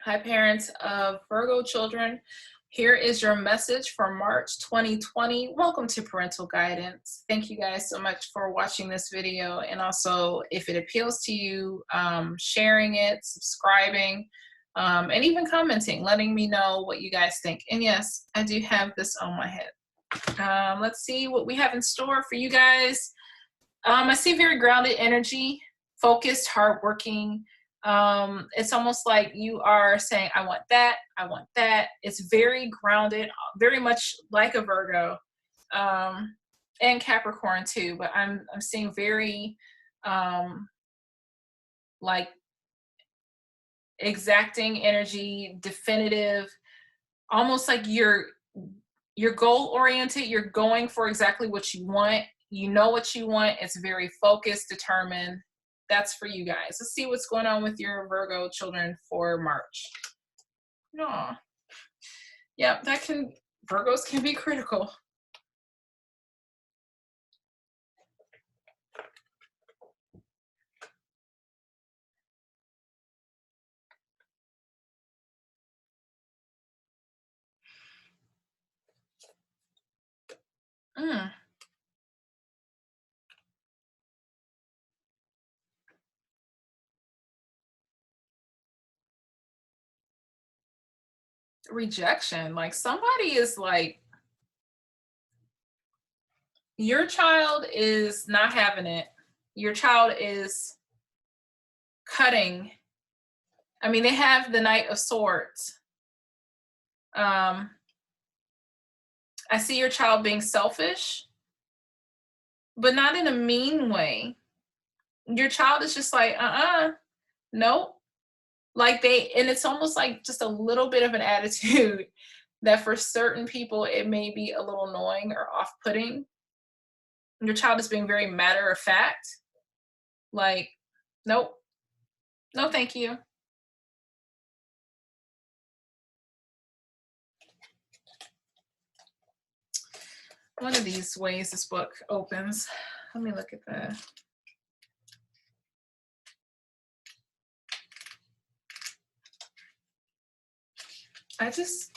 Hi, parents of Virgo children. Here is your message for March 2020. Welcome to Parental Guidance. Thank you guys so much for watching this video. And also, if it appeals to you, sharing it, subscribing, and even commenting, letting me know what you guys think. And yes, I do have this on my head. Let's see what we have in store for you guys. I see very grounded energy, focused, hardworking. It's almost like you are saying, I want that, I want that. It's very grounded, very much like a Virgo, and Capricorn too, but I'm seeing very like exacting energy, definitive, almost like you're goal oriented, you're going for exactly what you want. You know what you want. It's very focused, determined. That's for you guys. Let's see what's going on with your Virgo children for March. Aw. Yeah, Virgos can be critical. Mm. Rejection. Like somebody is like, your child is not having it. Your child is cutting. I mean, they have the Knight of Swords. I see your child being selfish, but not in a mean way. Your child is just like, nope. Like and it's almost like just a little bit of an attitude that for certain people, it may be a little annoying or off-putting. Your child is being very matter of fact. Like, nope, no, thank you. One of these ways this book opens. Let me look at the I just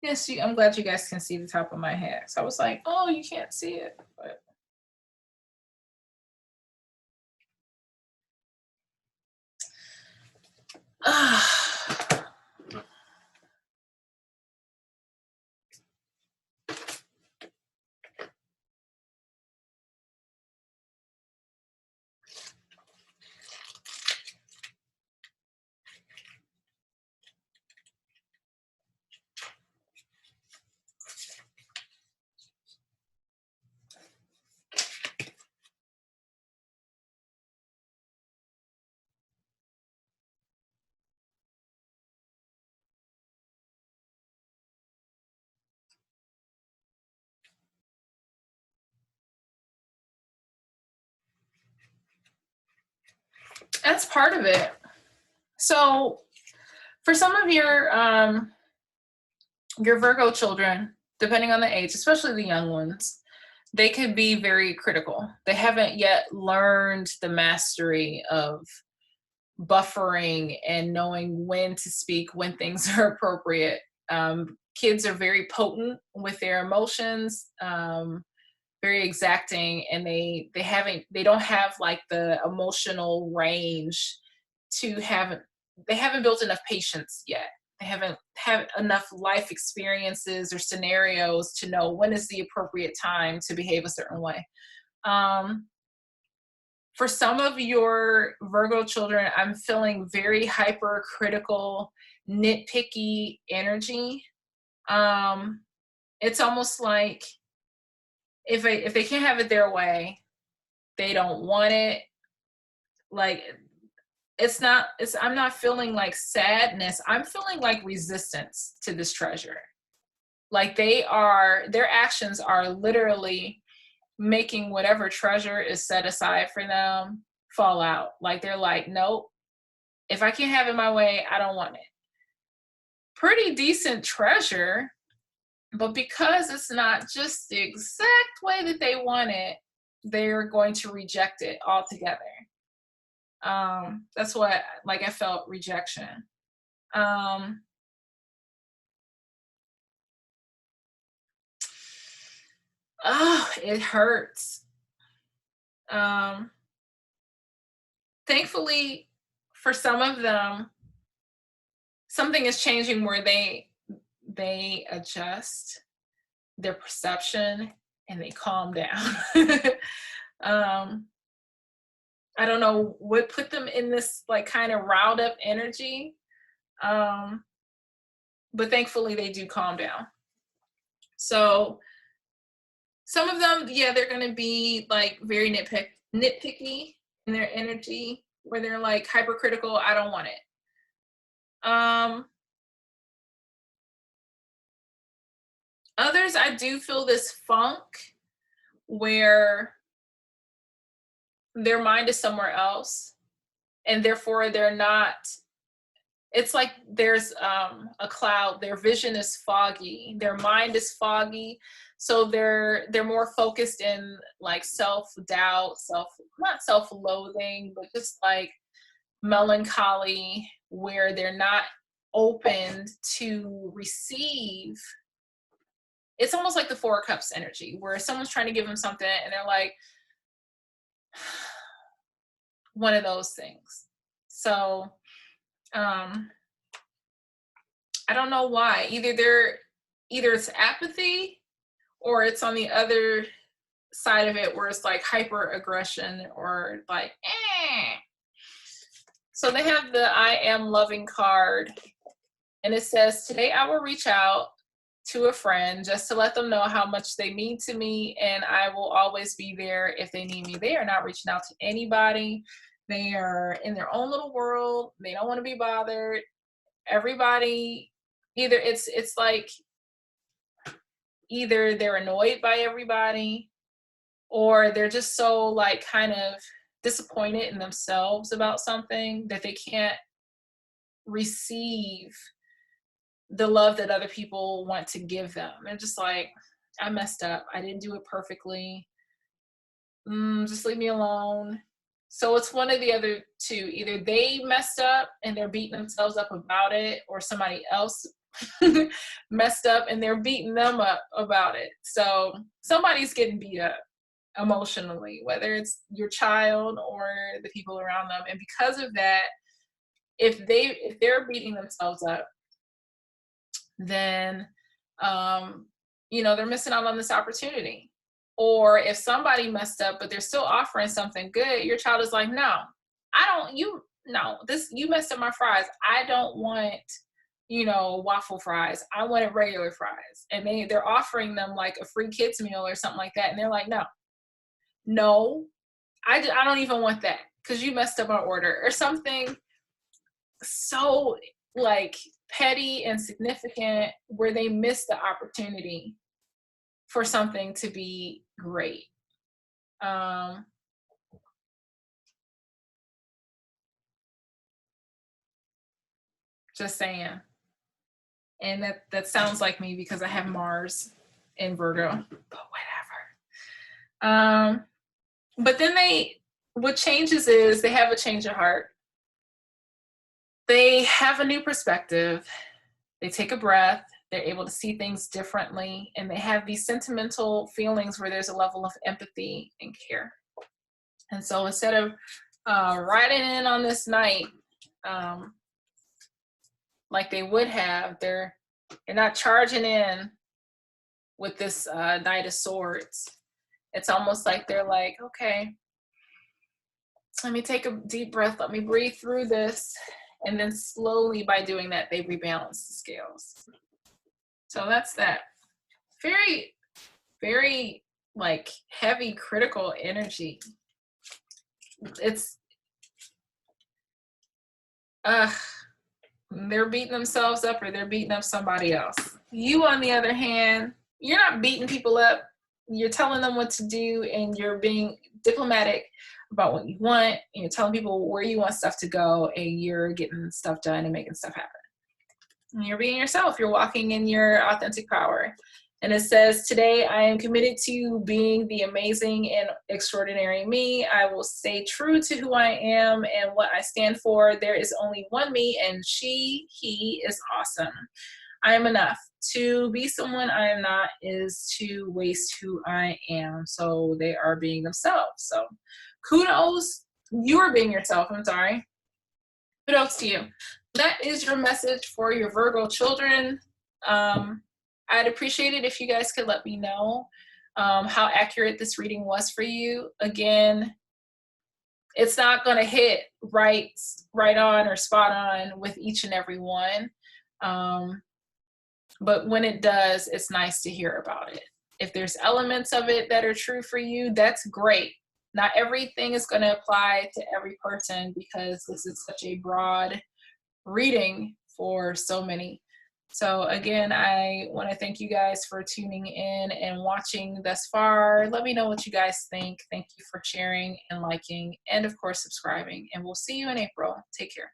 Yes, I'm glad you guys can see the top of my head. So I was like, oh, you can't see it, but that's part of it. So for some of your Virgo children, depending on the age, especially the young ones, they could be very critical. They haven't yet learned the mastery of buffering and knowing when to speak, when things are appropriate. Kids are very potent with their emotions, very exacting, and they don't have like the emotional range to they haven't built enough patience yet. They haven't had enough life experiences or scenarios to know when is the appropriate time to behave a certain way. For some of your Virgo children, I'm feeling very hypercritical, nitpicky energy. It's almost like if they can't have it their way, they don't want it. Like I'm not feeling like sadness. I'm feeling like resistance to this treasure. Like their actions are literally making whatever treasure is set aside for them fall out. Like they're like, nope, if I can't have it my way, I don't want it. Pretty decent treasure, but because it's not just the exact way that they want it, they're going to reject it altogether. That's what, like, I felt rejection. Um, oh, it hurts. Um, Thankfully, for some of them, something is changing where they adjust their perception and they calm down. um, I don't know what put them in this like kind of riled up energy, um, but thankfully they do calm down. So some of them, yeah, they're gonna be like very nitpicky in their energy, where they're like hypercritical. I don't want it. Others, I do feel this funk where their mind is somewhere else, and therefore they're not. It's like there's a cloud. Their vision is foggy. Their mind is foggy, so they're more focused in like self doubt, not self loathing, but just like melancholy, where they're not open to receive. It's almost like the Four of Cups energy, where someone's trying to give them something, and they're like, one of those things. So I don't know why. Either it's apathy, or it's on the other side of it where it's like hyper aggression, or like So they have the I am loving card, and it says, today I will reach out to a friend just to let them know how much they mean to me, and I will always be there if they need me. They are not reaching out to anybody. They are in their own little world. They don't want to be bothered. Everybody, either it's like either they're annoyed by everybody, or they're just so like kind of disappointed in themselves about something that they can't receive the love that other people want to give them. They're just like, I messed up. I didn't do it perfectly. Just leave me alone. So it's one of the other two. Either they messed up and they're beating themselves up about it, or somebody else messed up and they're beating them up about it. So somebody's getting beat up emotionally, whether it's your child or the people around them. And because of that, if they're beating themselves up, then they're missing out on this opportunity. Or if somebody messed up but they're still offering something good, your child is like, no, you messed up my fries. I don't want waffle fries. I wanted regular fries. And they're offering them like a free kids meal or something like that, and they're like, no, I don't even want that because you messed up my order, or something so like petty and significant, where they miss the opportunity for something to be great. Just saying. And that sounds like me because I have Mars in Virgo, but whatever. But then what changes is they have a change of heart. They have a new perspective. They take a breath. They're able to see things differently, and they have these sentimental feelings where there's a level of empathy and care. And so instead of riding in on this night like they would have, they're not charging in with this Knight of Swords. It's almost like they're like, okay, let me take a deep breath. Let me breathe through this. And then slowly, by doing that, they rebalance the scales. So that's that. Very, very like heavy critical energy. It's they're beating themselves up, or they're beating up somebody else. You, on the other hand, you're not beating people up. You're telling them what to do, and you're being diplomatic about what you want, and you're telling people where you want stuff to go, and you're getting stuff done and making stuff happen. And you're being yourself. You're walking in your authentic power. And it says, today I am committed to being the amazing and extraordinary me. I will stay true to who I am and what I stand for. There is only one me, and he is awesome. I am enough. To be someone I am not is to waste who I am. So they are being themselves. So kudos. You are being yourself. I'm sorry. Kudos to you. That is your message for your Virgo children. I'd appreciate it if you guys could let me know how accurate this reading was for you. Again, it's not going to hit right on or spot on with each and every one. But when it does, it's nice to hear about it. If there's elements of it that are true for you, that's great. Not everything is going to apply to every person because this is such a broad reading for so many. So again, I want to thank you guys for tuning in and watching thus far. Let me know what you guys think. Thank you for sharing and liking and of course subscribing, and we'll see you in April. Take care.